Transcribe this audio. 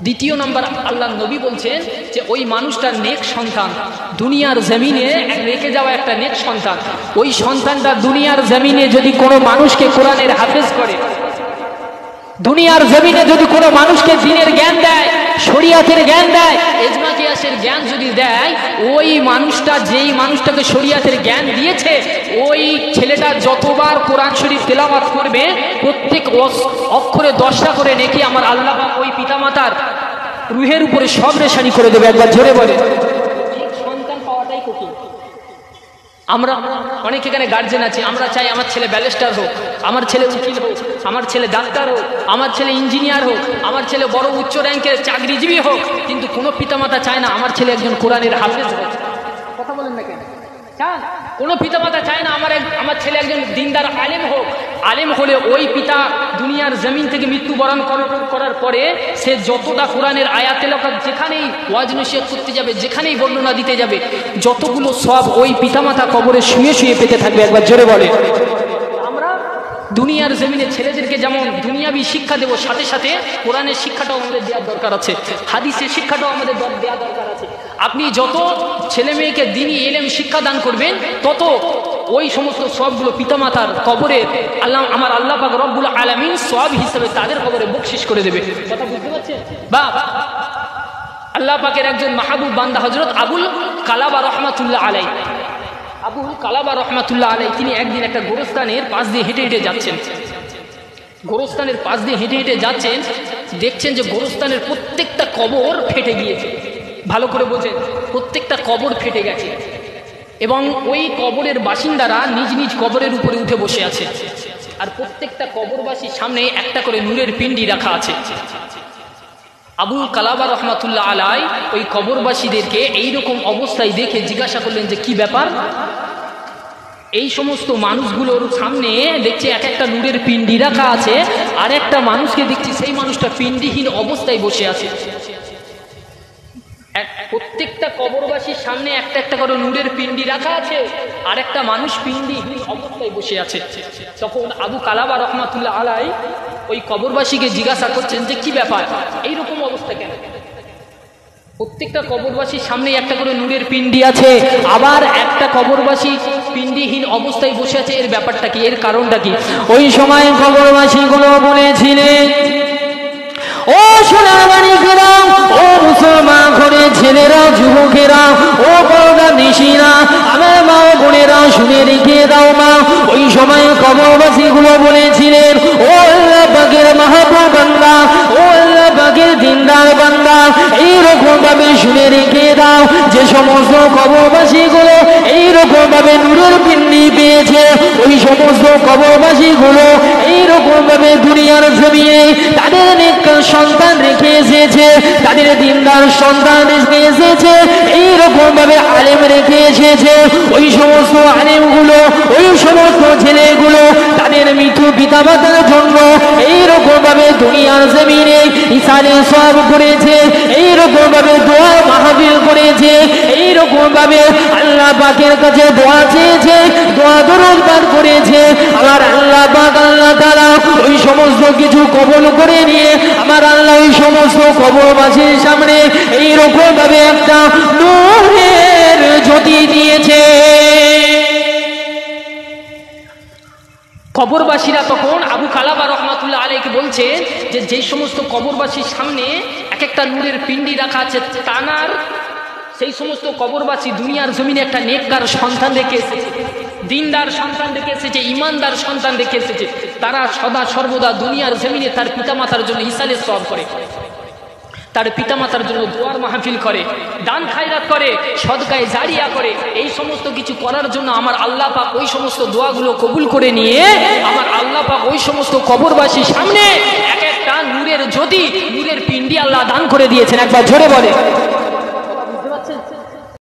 দ্বিতীয় নম্বর আল্লাহ নবী বলছেন যে ওই মানুষটার নেক সন্তান, দুনিয়ার জমিনে রেখে যাওয়া একটা নেক সন্তান, ওই সন্তানটা দুনিয়ার জমিনে যদি কোনো মানুষকে কোরআনের হাফেজ করে, দুনিয়ার জমিনে যদি কোনো মানুষকে দ্বীনের জ্ঞান দেয়, শরিয়াতের জ্ঞান দেয়, ইজমা কিয়াসের জ্ঞান যদি দেয়, ওই মানুষটা যেই মানুষটাকে শরিয়াতের জ্ঞান দিয়েছে ওই ছেলেটা যতবার কোরআন শরীফ তেলাওয়াত করবে প্রত্যেক অক্ষরে 10টা করে নেকি আমার আল্লাহ পাক ওই পিতামাতার রুহের উপরে সব রেশানি করে দেবে। একবার জোরে বলে। সন্তান পাওয়াটাই কঠিন। আমরা অনেক এখানে গার্জেন আছি, আমরা চাই আমার ছেলে ব্যারিস্টার হোক, আমার ছেলে উকিল হোক, আমার ছেলে ডাক্তার হোক, আমার ছেলে ইঞ্জিনিয়ার হোক, আমার ছেলে বড় উচ্চ র্যাঙ্কের চাকরিজীবী হোক, কিন্তু কোনো পিতামাতা চায় না আমার ছেলে একজন কোরআনের হাফেজ হোক। কথা বলেন না কেন? চান? কোনো পিতামাতা চায় না আমার ছেলে একজন দিনদার আলেম হোক। আলেম হলে ওই পিতা দুনিয়ার জমিন থেকে মৃত্যুবরণ করার পরে সে যতটা কোরআনের আয়াত তেলাওয়াত যেখানেই ওয়াজ নসিহত করতে যাবে, যেখানেই বর্ণনা দিতে যাবে, যতগুলো সব ওই পিতামাতা কবরে শুয়ে শুয়ে পেতে থাকবে। একবার জোরে বলে। আমরা দুনিয়ার জমিনে ছেলেদেরকে যেমন দুনিয়াবি শিক্ষা দেব, সাথে সাথে কোরআনের শিক্ষাটাও আমাদের দেওয়ার দরকার আছে, হাদিসের শিক্ষাটাও আমাদের দেওয়া দরকার আছে। আপনি যত ছেলে মেয়েকে দ্বীনি ইলম শিক্ষা দান করবেন তত ওই সমস্ত সবগুলো পিতামাতার কবরে আমার আল্লাহ পাক রব্বুল আলামিন সওয়াব হিসেবে তাদের কবরে বকশিশ করে দেবে। কথা বুঝতে পারছেন? বা আল্লাহ পাকের একজন মাহবুব বান্দা হযরত আবুল কালাবা রহমাতুল্লাহ আলাই, আবুল কালাবা রহমাতুল্লাহ আলাই, তিনি একদিন একটা গোরস্থানের পাশ দিয়ে হেঁটে হেঁটে যাচ্ছেন। গোরস্থানের পাশ দিয়ে হেঁটে হেঁটে যাচ্ছেন, দেখছেন যে গোরস্থানের প্রত্যেকটা কবর ফেটে গিয়েছে। ভালো করে বোঝেন, প্রত্যেকটা কবর ফেটে গেছে এবং ওই কবরের বাসিন্দারা নিজ নিজ কবরের উপরে উঠে বসে আছে, আর প্রত্যেকটা কবরবাসীর সামনে একটা করে নূরের পিণ্ডি রাখা আছে। আবুল কালাবা রহমাতুল্লাহ আলাই ওই কবরবাসীদেরকে এইরকম অবস্থায় দেখে জিজ্ঞাসা করলেন যে কি ব্যাপার? এই সমস্ত মানুষগুলোর সামনে দেখছি এক একটা নূরের পিণ্ডি রাখা আছে, আর একটা মানুষকে দেখছি সেই মানুষটা পিণ্ডিহীন অবস্থায় বসে আছে। প্রত্যেকটা কবরবাসীর সামনে একটা একটা করে নূরের পিণ্ডি রাখা আছে, আর একটা মানুষ পিণ্ডিহীন অবস্থায় বসে আছে। তখন আবু কালাবা রহমাতুল্লাহ আলাই ওই কবরবাসীকে জিজ্ঞাসা করছেন যে কি ব্যাপার, এইরকম অবস্থা কেন? প্রত্যেকটা কবরবাসীর সামনে একটা করে নূরের পিণ্ডি আছে, আবার একটা কবরবাসী পিণ্ডিহীন অবস্থায় বসে আছে, এর ব্যাপারটা কি, এর কারণটা কি? ওই সময় কবরবাসীগুলো বলেছিলেন, ও সোনামানিকেরা, ও মুসলমান ঘরের ছেলেরা, যুবকেরা, ও বড়রা নিশিরা, আমার মা বোনেরা শুনে রেখে দাও মা। ওই সময় কবরবাসীগুলো বলেছিলেন, ও আল্লাহ পাকের মাহবুব বান্দা, ও আল্লাহ পাকের দিনদার বান্দা, এইরকম ভাবে শুনে রেখে দাও, যে সমস্ত কবরবাসীগুলো এইরকম ভাবে নূরের পিণ্ডি পেয়েছে, ওই সমস্ত কবরবাসীগুলো এইরকম ভাবে দুনিয়ার জমিনে তাদের নেককার সন্তান রেখে এসেছে, তাদের দিনদার সন্তান রেখে এসেছে, এইরকম ভাবে আলেম রেখে এসেছে। ওই সমস্ত আলেমগুলো, ওই সমস্ত ছেলেগুলো তাদের মৃত্যু পিতামাতার জন্য এইরকম ভাবে দুনিয়ার জমিনে ইসালে সওয়াব করেছে, এইরকম ভাবে দোয়া মাহফিল করেছে, এইরকম ভাবে আল্লাহ পাকের কাছে দোয়া চেয়েছে, দোয়া দরুদ পাঠ করেছে। আমার আল্লাহ পাক আল্লাহ তাআলা ওই সমস্ত কিছু কবুল করে নিয়ে আমার আল্লাহ ওই সমস্ত কবরবাসীর সামনে এইরকম ভাবে একটা নূরের জ্যোতি দিয়েছে। কবরবাসীরা তখন আবু কালাবা রহমাতুল্লাহ আলাইকে বলছেন যে যেই সমস্ত কবরবাসীর সামনে এক একটা নূরের পিণ্ডি রাখা আছে, তানার সেই সমস্ত কবরবাসী দুনিয়ার জমিনে একটা নেককার সন্তান রেখে এসেছে, দিনদার সন্তান রেখে এসেছে, ইমানদার সন্তান রেখে এসেছে। তারা সদা সর্বদা দুনিয়ার জমিনে তার পিতামাতার জন্য ইসালে সওয়াব করে, তার পিতামাতার জন্য দোয়ার মাহফিল করে, দান খায়রাত করে, সদকায়ে জারিয়া করে। এই সমস্ত কিছু করার জন্য আমার আল্লাহ পাক ওই সমস্ত দোয়াগুলো কবুল করে নিয়ে আমার আল্লাহ পাক ওই সমস্ত কবরবাসীর সামনে এক একটা নূরের জ্যোতি, নূরের পিণ্ডি আল্লাহ দান করে দিয়েছেন। একবার জোরে বলে।